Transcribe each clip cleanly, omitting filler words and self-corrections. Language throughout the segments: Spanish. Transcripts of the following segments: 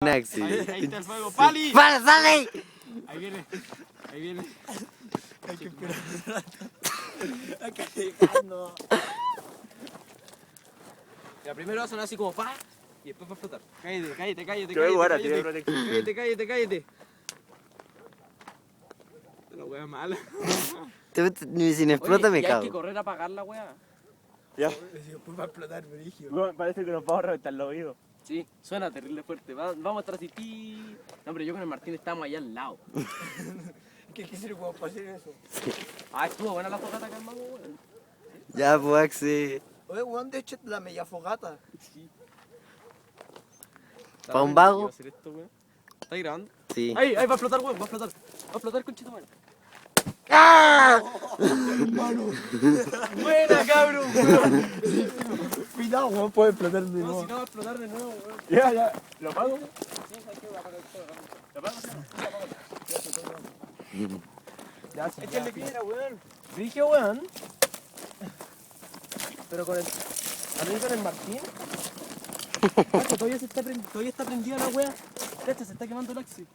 Naxi. Ahí está el fuego. ¡Pali! ¡Para, sale! Ahí viene. Ahí viene. Hay que esperar un rato. Hay que dejarnos. Ya primero va a sonar así como pa y después va a explotar. Cállate, cállate, cállate. Te voy a jugar, cállate, te voy a protección. cállate, cállate, cállate. La wea mala. Si no explota, me Hay que cago. correr a apagar la wea. Ya. Después va a explotar, brigio. Bueno, parece que nos vamos a reventar los oídos. Sí, suena terrible fuerte. Vamos a estar así. No, pero yo con el Martín estábamos allá al lado. ¿Qué se le puede pasar eso? Ah, estuvo buena la fogata que armamos, weón. Ya, pues, Axi. Oye, weón, de hecho, la media fogata. Sí. ¿Pa' un vago? ¿Qué va a hacer esto, weón? ¿Está grabando? Sí. Ahí va a explotar, weón, va a explotar. Va a explotar, conchito, weón. ¡Ah! Buena, cabrón, weón. Cuidado, weón, puede explotar de No, nuevo. si no va a explotar de nuevo, weón. Ya. ¿Lo apago? Sí, ¿sabes qué? Voy a apagar el fuego. ¿Lo apago? Échale piedra, weón. Dije, weón. Pero con el... ¿A mí con el Martín? Cacho, todavía está prendida la wea. Cacha, se está quemando el Axi.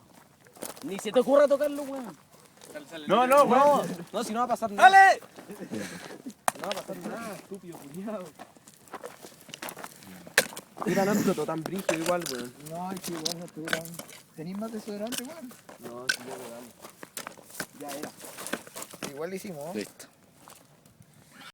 Ni se te ocurra tocarlo, weón. No, no, weón. No, si no va a pasar nada. ¡Dale! No va a pasar nada, estúpido, culiado. Mira, no explotó tan brígido igual, weón. No, es que igual no estuvo tan... ¿Tenéis más desodorante, weón? No, sí, ya era. Igual lo hicimos. Listo.